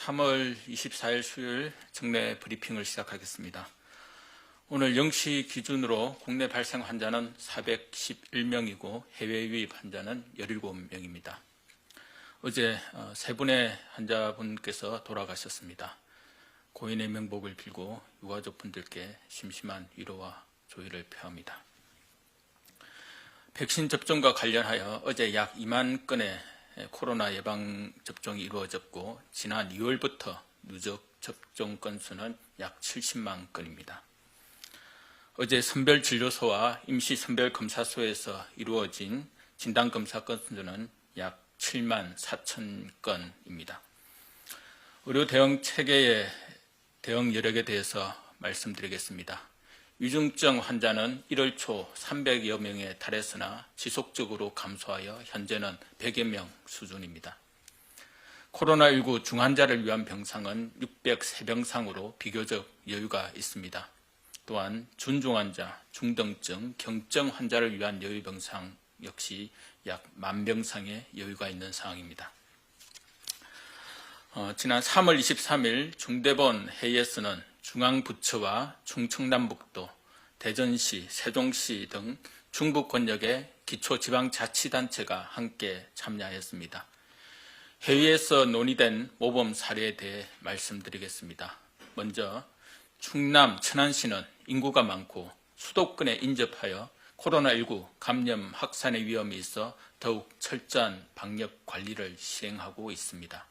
3월 24일 수요일 정례 브리핑을 시작하겠습니다. 오늘 0시 기준으로 국내 발생 환자는 411명이고 해외 유입 환자는 17명입니다. 어제 세 분의 환자분께서 돌아가셨습니다. 고인의 명복을 빌고 유가족분들께 심심한 위로와 조의를 표합니다. 백신 접종과 관련하여 어제 약 2만 건의 코로나 예방 접종이 이루어졌고 지난 2월부터 누적 접종 건수는 약 70만 건입니다. 어제 선별진료소와 임시선별검사소에서 이루어진 진단검사 건수는 약 7만 4천 건입니다. 의료 대응 체계의 대응 여력에 대해서 말씀드리겠습니다. 위중증 환자는 1월 초 300여 명에 달했으나 지속적으로 감소하여 현재는 100여 명 수준입니다. 코로나19 중환자를 위한 병상은 603병상으로 비교적 여유가 있습니다. 또한 준중환자, 중등증, 경증 환자를 위한 여유 병상 역시 약 10,000병상의 여유가 있는 상황입니다. 지난 3월 23일 중대본 회의에서는 중앙부처와 충청남북도, 대전시, 세종시 등 중부 권역의 기초지방자치단체가 함께 참여하였습니다. 회의에서 논의된 모범 사례에 대해 말씀드리겠습니다. 먼저 충남 천안시는 인구가 많고 수도권에 인접하여 코로나19 감염 확산의 위험이 있어 더욱 철저한 방역 관리를 시행하고 있습니다.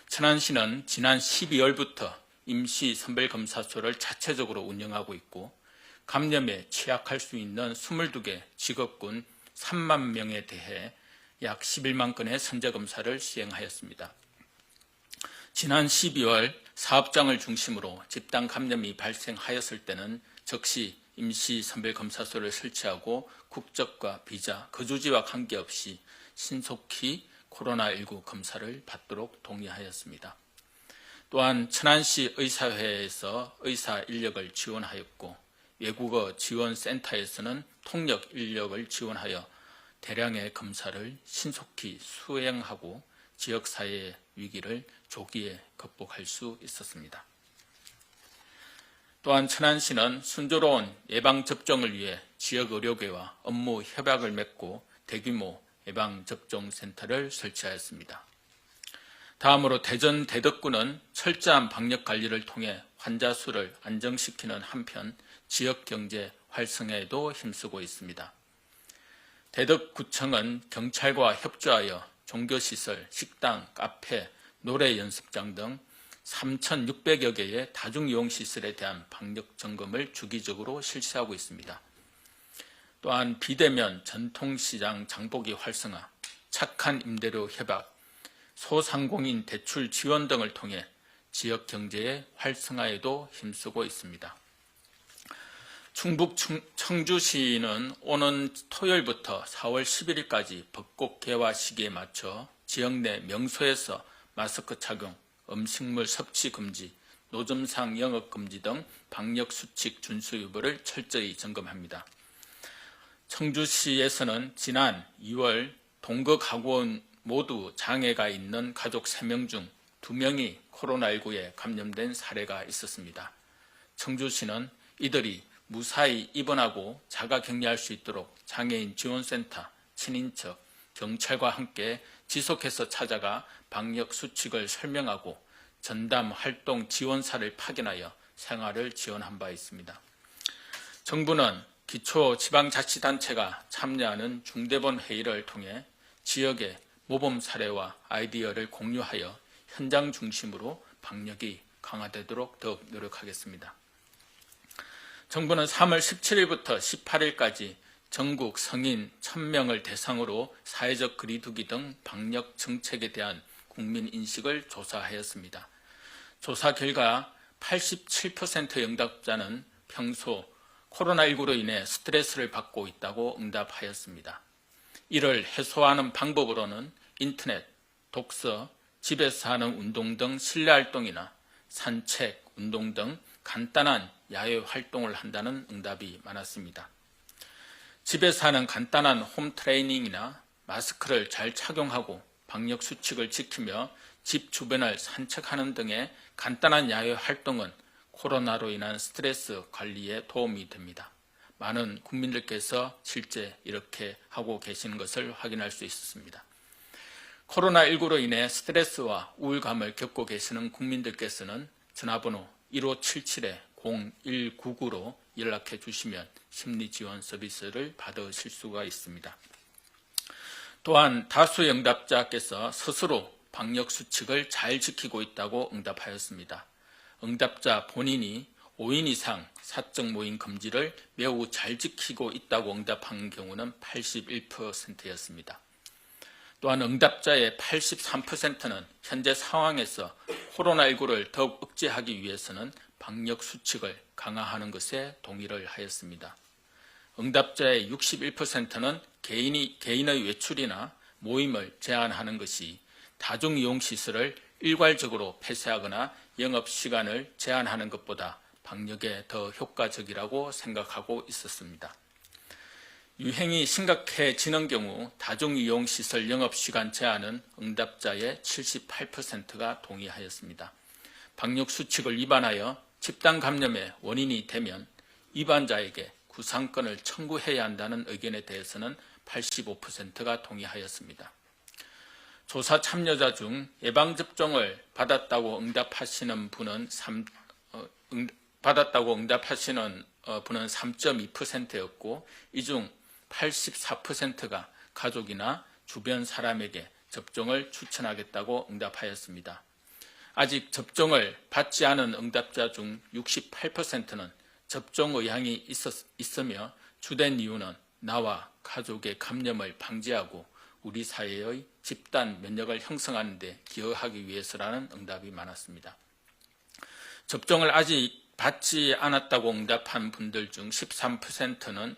천안시는 지난 12월부터 임시선별검사소를 자체적으로 운영하고 있고 감염에 취약할 수 있는 22개 직업군 3만 명에 대해 약 11만 건의 선제검사를 시행하였습니다. 지난 12월 사업장을 중심으로 집단 감염이 발생하였을 때는 즉시 임시선별검사소를 설치하고 국적과 비자, 거주지와 관계없이 신속히 코로나19 검사를 받도록 동의하였습니다. 또한 천안시 의사회에서 의사 인력을 지원하였고 외국어 지원센터에서는 통역 인력을 지원하여 대량의 검사를 신속히 수행하고 지역사회의 위기를 조기에 극복할 수 있었습니다. 또한 천안시는 순조로운 예방접종을 위해 지역의료계와 업무 협약을 맺고 대규모 예방접종센터를 설치하였습니다. 다음으로 대전 대덕구는 철저한 방역관리를 통해 환자 수를 안정시키는 한편 지역경제 활성화에도 힘쓰고 있습니다. 대덕구청은 경찰과 협조하여 종교시설, 식당, 카페, 노래 연습장 등 3,600여 개의 다중이용시설에 대한 방역점검을 주기적으로 실시하고 있습니다. 또한 비대면 전통시장 장보기 활성화, 착한 임대료 협약, 소상공인 대출 지원 등을 통해 지역 경제의 활성화에도 힘쓰고 있습니다. 충북 청주시는 오는 토요일부터 4월 11일까지 벚꽃 개화 시기에 맞춰 지역 내 명소에서 마스크 착용, 음식물 섭취 금지, 노점상 영업 금지 등 방역 수칙 준수 여부를 철저히 점검합니다. 청주시에서는 지난 2월 동거 가구원 모두 장애가 있는 가족 3명 중 2명이 코로나19에 감염된 사례가 있었습니다. 청주시는 이들이 무사히 입원하고 자가격리할 수 있도록 장애인 지원센터, 친인척, 경찰과 함께 지속해서 찾아가 방역 수칙을 설명하고 전담 활동 지원사를 파견하여 생활을 지원한 바 있습니다. 정부는 기초지방자치단체가 참여하는 중대본 회의를 통해 지역의 모범 사례와 아이디어를 공유하여 현장 중심으로 방역이 강화되도록 더욱 노력하겠습니다. 정부는 3월 17일부터 18일까지 전국 성인 1,000명을 대상으로 사회적 거리두기 등 방역 정책에 대한 국민 인식을 조사하였습니다. 조사 결과 87%의 응답자는 평소 코로나19로 인해 스트레스를 받고 있다고 응답하였습니다. 이를 해소하는 방법으로는 인터넷, 독서, 집에서 하는 운동 등 실내 활동이나 산책, 운동 등 간단한 야외 활동을 한다는 응답이 많았습니다. 집에서 하는 간단한 홈 트레이닝이나 마스크를 잘 착용하고 방역 수칙을 지키며 집 주변을 산책하는 등의 간단한 야외 활동은 코로나로 인한 스트레스 관리에 도움이 됩니다. 많은 국민들께서 실제 이렇게 하고 계시는 것을 확인할 수 있었습니다. 코로나19로 인해 스트레스와 우울감을 겪고 계시는 국민들께서는 전화번호 1577-0199로 연락해 주시면 심리지원 서비스를 받으실 수가 있습니다. 또한 다수의 응답자께서 스스로 방역수칙을 잘 지키고 있다고 응답하였습니다. 응답자 본인이 5인 이상 사적 모임 금지를 매우 잘 지키고 있다고 응답한 경우는 81%였습니다. 또한 응답자의 83%는 현재 상황에서 코로나19를 더욱 억제하기 위해서는 방역수칙을 강화하는 것에 동의를 하였습니다. 응답자의 61%는 개인의 외출이나 모임을 제한하는 것이 다중이용시설을 일괄적으로 폐쇄하거나 영업시간을 제한하는 것보다 방역에 더 효과적이라고 생각하고 있었습니다. 유행이 심각해지는 경우 다중이용시설 영업시간 제한은 응답자의 78%가 동의하였습니다. 방역수칙을 위반하여 집단 감염의 원인이 되면 위반자에게 구상권을 청구해야 한다는 의견에 대해서는 85%가 동의하였습니다. 조사 참여자 중 예방접종을 받았다고 응답하시는 분은 3.2%였고 이 중 84%가 가족이나 주변 사람에게 접종을 추천하겠다고 응답하였습니다. 아직 접종을 받지 않은 응답자 중 68%는 접종 의향이 있으며 주된 이유는 나와 가족의 감염을 방지하고 우리 사회의 집단 면역을 형성하는 데 기여하기 위해서라는 응답이 많았습니다. 접종을 아직 받지 않았다고 응답한 분들 중 13%는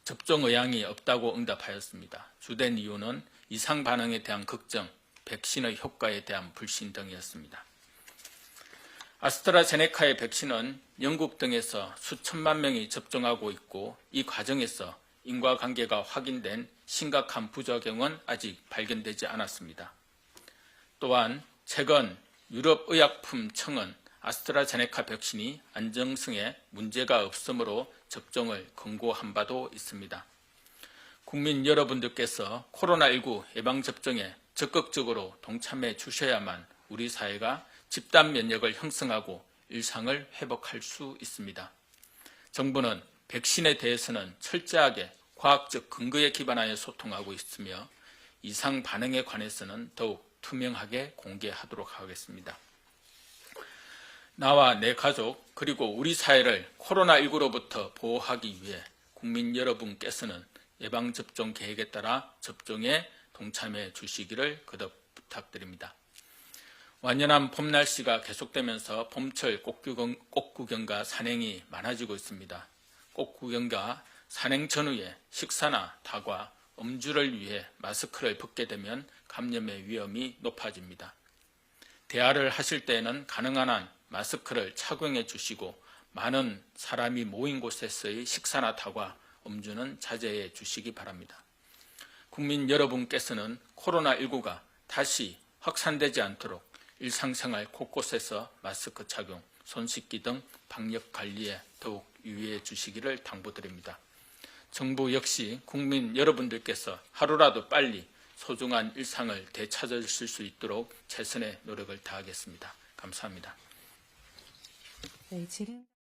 접종 의향이 없다고 응답하였습니다. 주된 이유는 이상 반응에 대한 걱정, 백신의 효과에 대한 불신 등이었습니다. 아스트라제네카의 백신은 영국 등에서 수천만 명이 접종하고 있고 이 과정에서 인과관계가 확인된 심각한 부작용은 아직 발견되지 않았습니다. 또한 최근 유럽의약품청은 아스트라제네카 백신이 안정성에 문제가 없으므로 접종을 권고한 바도 있습니다. 국민 여러분들께서 코로나19 예방접종에 적극적으로 동참해 주셔야만 우리 사회가 집단 면역을 형성하고 일상을 회복할 수 있습니다. 정부는 백신에 대해서는 철저하게 과학적 근거에 기반하여 소통하고 있으며 이상 반응에 관해서는 더욱 투명하게 공개하도록 하겠습니다. 나와 내 가족 그리고 우리 사회를 코로나19로부터 보호하기 위해 국민 여러분께서는 예방접종 계획에 따라 접종에 동참해 주시기를 거듭 부탁드립니다. 완연한 봄 날씨가 계속되면서 봄철 꽃구경과 산행이 많아지고 있습니다. 꽃구경과 산행 전후에 식사나 다과, 음주를 위해 마스크를 벗게 되면 감염의 위험이 높아집니다. 대화를 하실 때에는 가능한 한 마스크를 착용해 주시고 많은 사람이 모인 곳에서의 식사나 다과, 음주는 자제해 주시기 바랍니다. 국민 여러분께서는 코로나19가 다시 확산되지 않도록 일상생활 곳곳에서 마스크 착용, 손 씻기 등 방역 관리에 더욱 유의해 주시기를 당부드립니다. 정부 역시 국민 여러분들께서 하루라도 빨리 소중한 일상을 되찾으실 수 있도록 최선의 노력을 다하겠습니다. 감사합니다. 네, 지금